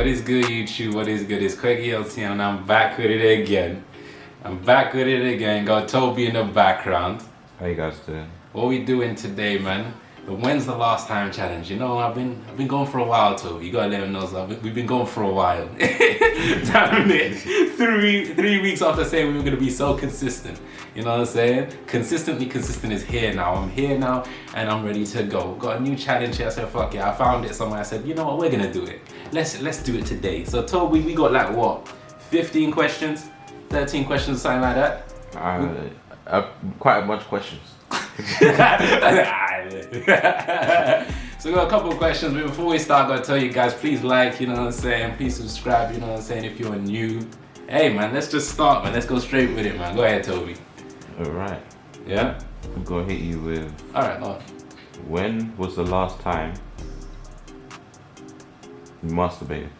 What is good, YouTube? What is good? It's KwegyLTN and I'm back with it again. Got Toby in the background. How you guys doing? What we doing today, man? The when's the last time challenge. You know, I've been going for a while, Toby. You gotta let them know. So we've been going for a while. Damn it! 3 weeks after saying we were gonna be so consistent. You know what I'm saying? Consistent is here now. I'm here now and I'm ready to go. Got a new challenge here. I said, fuck it. I found it somewhere. I said, you know what? We're gonna do it. Let's do it today. So Toby, we got like what? 15 questions? 13 questions, something like that? Quite a bunch of questions. So we got a couple of questions, but before we start, I gotta tell you guys, please like, you know what I'm saying, please subscribe, you know what I'm saying, if you're new. Hey man, let's just start, man. Let's go straight with it, man. Go ahead, Toby. Alright. Yeah? I'm gonna hit you with, alright, go on. When was the last time you masturbated?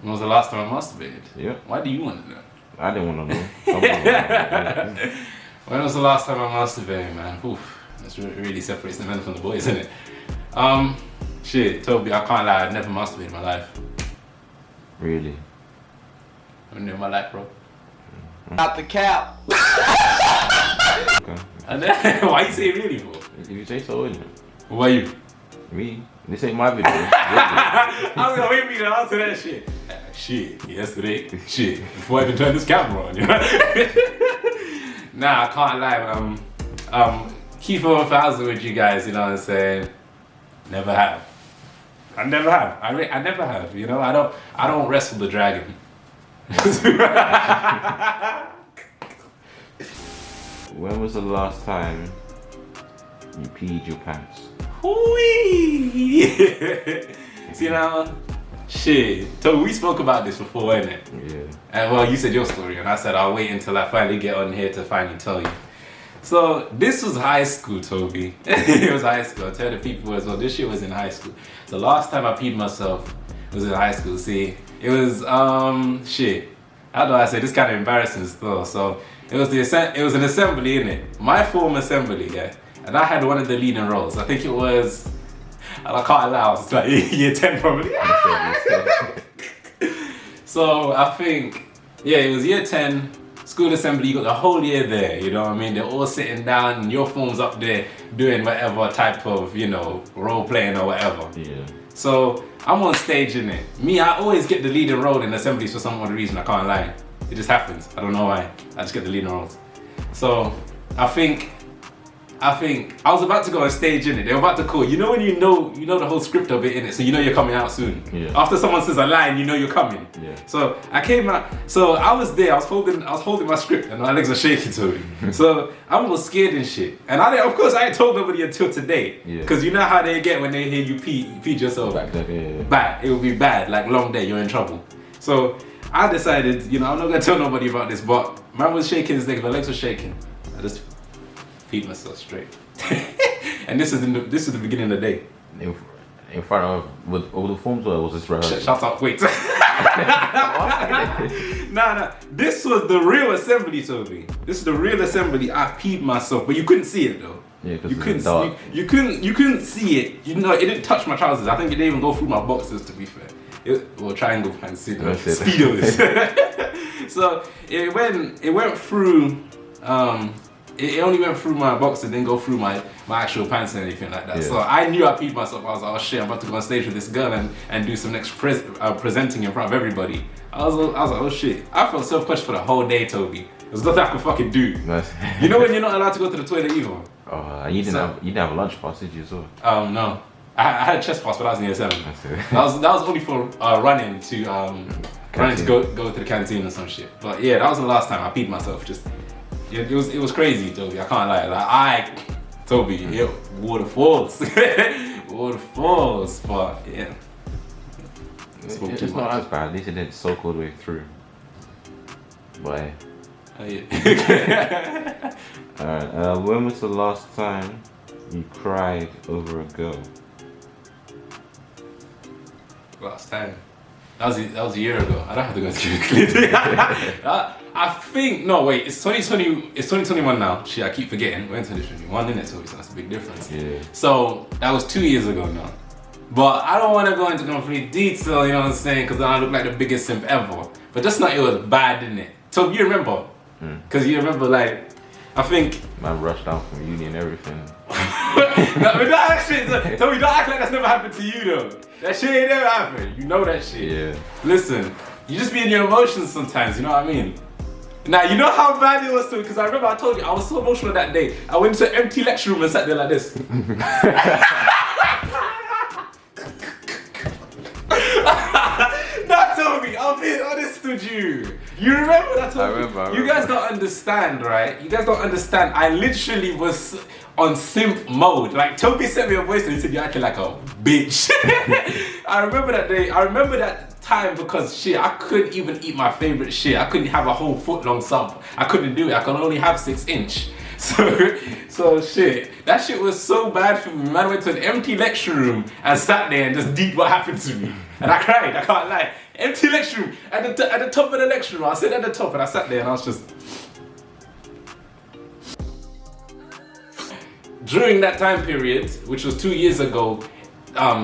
When was the last time I masturbated? Yeah. Why do you want to know? I didn't want to know. When was the last time I masturbated, man? Oof, this really separates the men from the boys, isn't it? Shit, Toby, I can't lie, I've never masturbated in my life. Really? I've never in my life, bro. Not the cap. Okay. And then, why you say really for? If you say so, isn't it? Why you? Me? This ain't my video. I was gonna wait for you to answer that shit. Shit, yesterday, shit, before I even turned this camera on, you know? Nah, I can't lie, keep it 1,000 with you guys, you know what I'm saying? Never have. I never have. I never have, you know? I don't wrestle the dragon. When was the last time you peed your pants? Whee! See now? Shit. So we spoke about this before, innit? Yeah. And well, you said your story, and I said I'll wait until I finally get on here to finally tell you. So this was high school, Toby. It was high school. I'll tell the people as well. This shit was in high school. The last time I peed myself was in high school. See, it was shit. How do I say this? Kind of embarrassing still. So it was an assembly, innit? My form assembly, yeah. And I had one of the leading roles. I think it was, and I can't allow, it's like year 10 probably. So I think, yeah, it was year 10, school assembly, you got the whole year there, you know what I mean? They're all sitting down and your form's up there doing whatever type of, you know, role playing or whatever. Yeah. So I'm on stage in it. Me, I always get the leading role in assemblies for some odd reason, I can't lie. It just happens, I don't know why. I just get the leading roles. So I think I was about to go on stage in it. They were about to call. You know when you know the whole script of it in it, so you know you're coming out soon. Yeah. After someone says a line, you know you're coming. Yeah. So I came out. So I was there. I was holding my script, and my legs were shaking to me. So I was scared and shit. And of course, I ain't told nobody until today. Yeah. Because you know how they get when they hear you pee yourself. Back then, yeah. Bad. It will be bad. Like long day, you're in trouble. So I decided, you know, I'm not gonna tell nobody about this, but man was shaking his legs. My legs were shaking. I just feed myself straight. And this is the beginning of the day. In front of with all the forms, or was this rehearsal? Shut up, wait. Nah. This was the real assembly, Toby. This is the real assembly. I peed myself, but you couldn't see it though. Yeah, because you couldn't see it. You know, it didn't touch my trousers. I think it didn't even go through my boxers, to be fair. Well, triangle pants, Speedos. So it went through. It only went through my boxer, didn't go through my actual pants and anything like that. Yeah. So I knew I peed myself. I was like, oh shit, I'm about to go on stage with this girl and do some next presenting in front of everybody. I was like, oh shit. I felt self-conscious for the whole day, Toby. There's nothing I could fucking do. Nice. You know when you're not allowed to go to the toilet either? Oh, you didn't have a lunch pass, did you? So. No. I had a chest pass, but I was in year 7. That was only for running to go to the canteen or some shit. But yeah, that was the last time I peed myself. It was crazy, Toby. I can't lie. Like Toby, waterfalls, waterfalls. But yeah, it's not as bad. At least it didn't soak all the way through. But yeah. Alright. When was the last time you cried over a girl? Last time. That was a year ago. I don't have to go into it. I think, no wait, it's 2020, it's 2021 now. Shit, I keep forgetting. We're in 2021, innit? So that's a big difference. Yeah. So that was 2 years ago now. But I don't want to go into complete detail, you know what I'm saying? Because then I look like the biggest simp ever. But just not, it was bad, didn't it? So you remember? Because you remember, like, I think... Man rushed down from uni and everything. No, but that shit, tell me, don't act like that's never happened to you though. That shit ain't never happened. You know that shit. Yeah. Listen, you just be in your emotions sometimes, you know what I mean? Now, you know how bad it was to me, because I remember I told you, I was so emotional that day. I went to an empty lecture room and sat there like this. That told me, I'm being honest with you. You remember that told me? I remember. You guys don't understand, right? You guys don't understand. I literally was on simp mode. Like, Toby sent me a voice and he said, you're acting like a bitch. I remember that day. I remember that time because shit, I couldn't even eat my favorite shit. I couldn't have a whole foot long sub. I couldn't do it. I could only have 6-inch. So shit, that shit was so bad for me. Man, I went to an empty lecture room and sat there and just deep what happened to me. And I cried, I can't lie. Empty lecture room, at the top of the lecture room. I sat at the top and I sat there and I was just... During that time period, which was 2 years ago,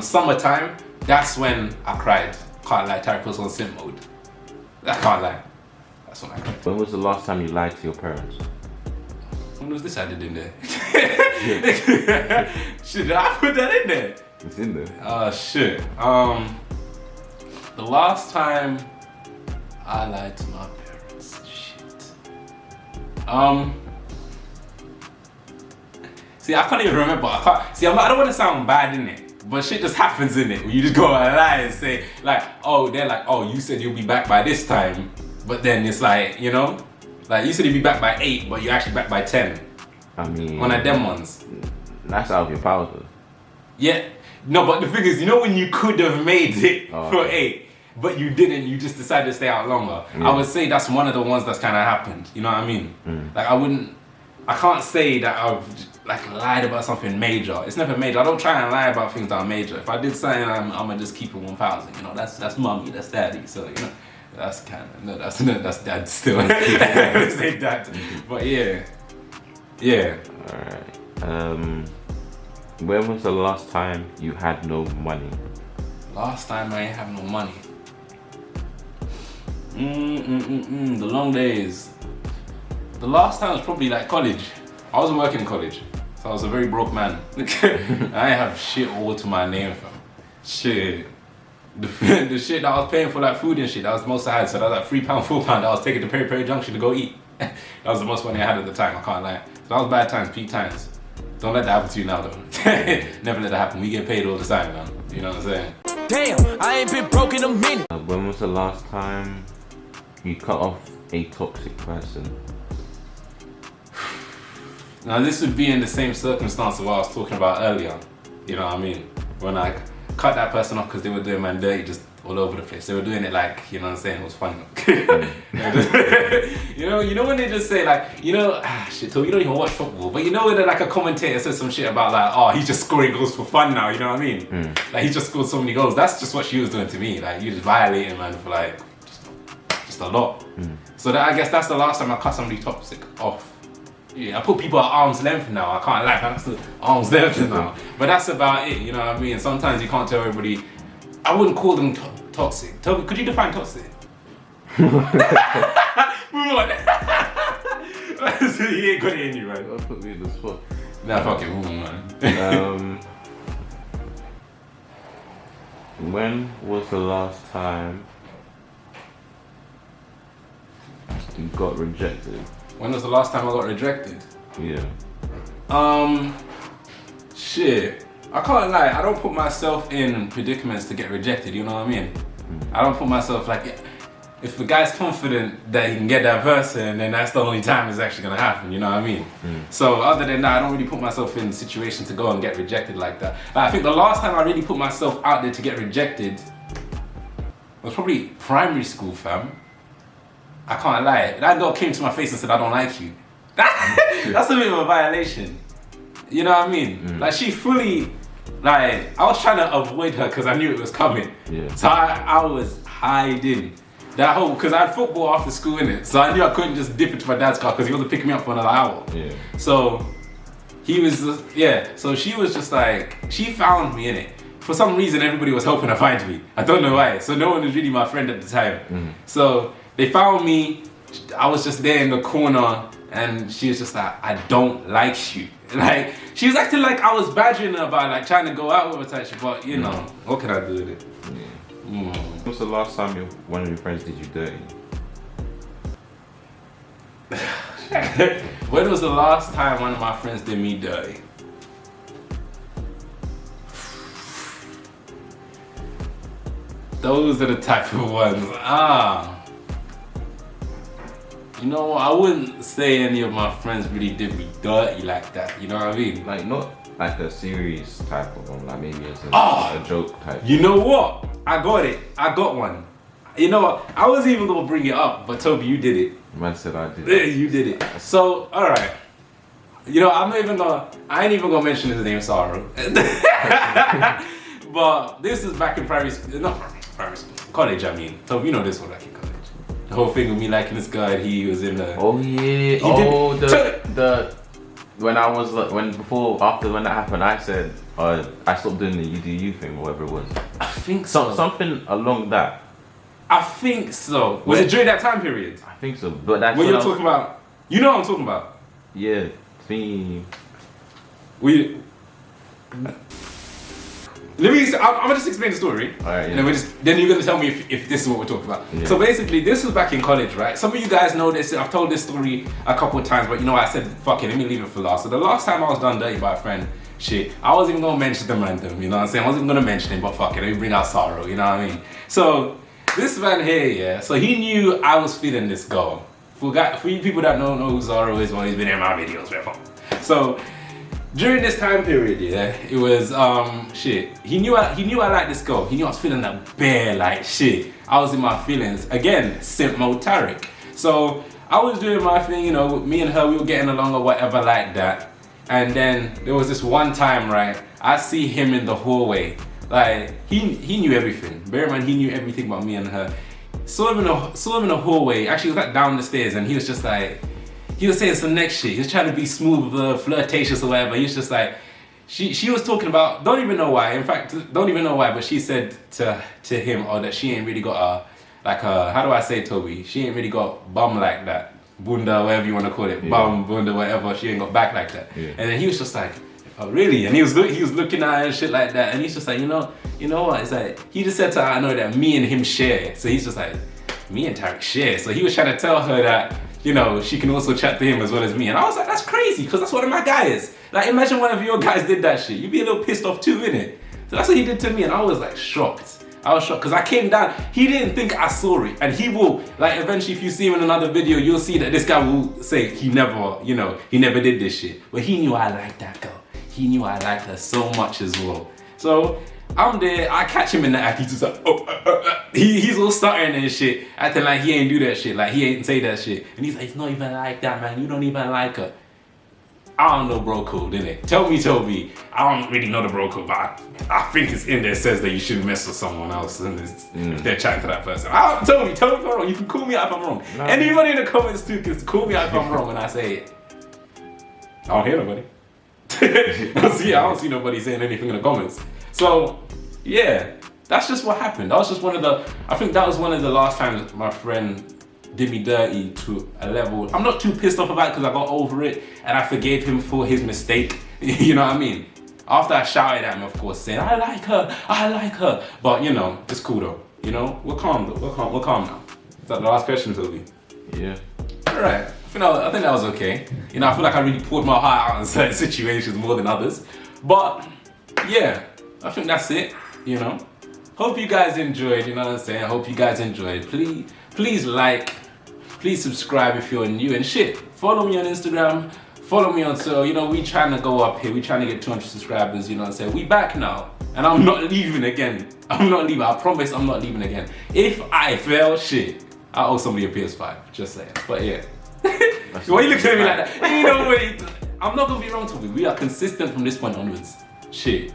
summertime, that's when I cried. Can't lie, Tariq was on simp mode. I can't lie. That's when I cried. When was the last time you lied to your parents? When was this added in there? Shit, did I put that in there? It's in there. Oh shit. The last time I lied to my parents. Shit. See, I can't even remember. I don't want to sound bad in it, but shit just happens in it. When you just go and lie and say, like, oh, they're like, oh, you said you'll be back by this time, but then it's like, you know, like you said you'll be back by 8, but you're actually back by 10. I mean, one of them ones. That's out of your power though. Yeah. No, but the thing is, you know when you could have made it for 8, but you didn't, you just decided to stay out longer. Yeah. I would say that's one of the ones that's kind of happened. You know what I mean? Like I can't say that I've like lied about something major. It's never major. I don't try and lie about things that are major. If I did something, I'm gonna just keep it 1,000. You know, that's mommy, that's daddy. So you know, that's kind of that's dad still. Say that, but yeah. Alright. When was the last time you had no money? Last time I ain't have no money. The long days. The last time was probably like college. I wasn't working in college, so I was a very broke man. I ain't have shit all to my name, fam. Shit. The shit that I was paying for like food and shit, that was the most I had. So that was like £3, £4 that I was taking to Perry Junction to go eat. That was the most money I had at the time, I can't lie. So that was bad times, peak times. Don't let that happen to you now though. Never let that happen. We get paid all the time, man. You know what I'm saying? Damn, I ain't been broke in a minute. When was the last time you cut off a toxic person? Now this would be in the same circumstance of what I was talking about earlier. You know what I mean? When I cut that person off because they were doing man dirty just all over the place. They were doing it like, you know what I'm saying, it was funny. you know when they just say like, you know, shit, you don't even watch football, but you know when like a commentator says some shit about like, oh, he's just scoring goals for fun now, you know what I mean? Like he just scored so many goals. That's just what she was doing to me. Like you just violating man for like, just a lot. So that, I guess that's the last time I cut somebody toxic off. Yeah, I put people at arm's length now. I can't lie, that's the arm's length now. But that's about it, you know what I mean? Sometimes you can't tell everybody. I wouldn't call them toxic. Toby, could you define toxic? Move on. He ain't got it in you, right? Don't put me in the spot. Nah, fuck it, move on, man. When was the last time you got rejected? When was the last time I got rejected? Yeah. Shit. I can't lie, I don't put myself in predicaments to get rejected, you know what I mean? I don't put myself like, if the guy's confident that he can get that person, then that's the only time it's actually gonna happen, you know what I mean? So other than that, I don't really put myself in a situation to go and get rejected like that. Like, I think the last time I really put myself out there to get rejected was probably primary school, fam. I can't lie. That girl came to my face and said, I don't like you. That's a bit of a violation. You know what I mean? Like she fully, like, I was trying to avoid her because I knew it was coming. Yeah. So I was hiding. That whole, because I had football after school innit, so I knew I couldn't just dip into my dad's car because he wasn't picking me up for another hour. Yeah. So he was just, so she was just like, she found me in it. for some reason, everybody was helping her find me. I don't know why. So no one was really my friend at the time. So they found me. I was just there in the corner, and she was just like, I don't like you. Like, she was acting like I was badgering her about like trying to go out with her type shit, but you know, what can I do with it? When was the last time one of your friends did you dirty? When was the last time one of my friends did me dirty? Those are the type of ones. You know what? I wouldn't say any of my friends really did me dirty like that. You know what I mean? Like not like a serious type of one, like maybe it's a joke type. You know what? I got it. I got one. You know what? I wasn't even gonna bring it up, but Toby, you did it. Man said I did. You did it. So, all right. You know, I ain't even gonna mention his name, Sorrow. But this is back in primary school, not primary school, college. I mean, Toby, you know this one back in college. The whole thing with me liking this guy, he was in the. Oh yeah. When that happened, I said I stopped doing the you do you thing, or whatever it was. I think so. Something along that. I think so. Was it during that time period? I think so, but that's what you're talking about. You know what I'm talking about? Yeah, me. I'm gonna just explain the story. Alright, yeah. And then you're gonna tell me if this is what we're talking about. Yeah. So basically, this was back in college, right? Some of you guys know this. I've told this story a couple of times, but you know, I said, fuck it, let me leave it for last. So the last time I was done dirty by a friend, shit, I wasn't even gonna mention them random, you know what I'm saying? I wasn't even gonna mention him, but fuck it, let me bring out Sorrow, you know what I mean? So this man here, yeah, so he knew I was feeling this girl. For you people that don't know who Sorrow is, well, he's been in my videos before. So during this time period, yeah, it was shit. He knew I liked this girl. He knew I was feeling that bare like shit. I was in my feelings again. Simp mode Tarek. So I was doing my thing, you know. Me and her, we were getting along or whatever like that. And then there was this one time, right? I see him in the hallway. Like he knew everything. Bear in mind, he knew everything about me and her. Saw him in the hallway. Actually, he was like down the stairs, and he was just like. He was saying some next shit. He was trying to be smooth, flirtatious or whatever. He was just like, she was talking about, don't even know why. In fact, don't even know why, but she said to him, that she ain't really got how do I say, Toby? She ain't really got bum like that. Bunda, whatever you want to call it. Yeah. Bum, bunda, whatever. She ain't got back like that. Yeah. And then he was just like, oh really? And he was looking at her and shit like that. And he's just like, you know what? It's like, he just said to her, I know that me and him share. So he's just like, me and Tarek share. So he was trying to tell her that, you know, she can also chat to him as well as me. And I was like, that's crazy, because that's one of my guys. Like, imagine one of your guys did that shit. You'd be a little pissed off too, innit? So that's what he did to me, and I was like shocked. I was shocked, because I came down, he didn't think I saw it. And he will, like eventually if you see him in another video, you'll see that this guy will say he never did this shit. But he knew I liked that girl. He knew I liked her so much as well. So, I'm there, I catch him in the act, he's just like, he's all stuttering and shit, acting like he ain't do that shit, like he ain't say that shit. And he's like, it's not even like that, man, you don't even like her. I don't know bro code, innit? Tell me, Toby, I don't really know the bro code, but I think it's in there says that you shouldn't mess with someone else and if they're chatting to that person. Tell me if I'm wrong, you can call me out if I'm wrong. No. Anybody in the comments too can call me out if I'm wrong when I say it. I don't hear nobody. I don't see nobody saying anything in the comments. So, yeah, that's just what happened. I think that was one of the last times my friend did me dirty to a level. I'm not too pissed off about it because I got over it and I forgave him for his mistake. You know what I mean? After I shouted at him, of course, saying, I like her. But, you know, it's cool though. You know, we're calm though. We're calm now. Is that the last question, Toby? Yeah. All right. I think that was okay. You know, I feel like I really poured my heart out in certain situations more than others. But, yeah. I think that's it, you know. Hope you guys enjoyed, you know what I'm saying? I hope you guys enjoyed. Please like, please subscribe if you're new and shit. Follow me on Instagram, follow me on, so, you know, we trying to go up here. We trying to get 200 subscribers, you know what I'm saying? We back now, and I'm not leaving again. I'm not leaving, I promise I'm not leaving again. If I fail, shit, I owe somebody a PS5, just saying. But yeah. Why you looking at me like that? You know what? I'm not gonna be wrong, Toby. We are consistent from this point onwards. Shit.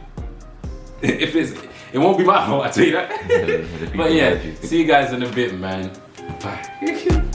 It won't be my fault, I tell you that. But yeah, see you guys in a bit, man. Bye.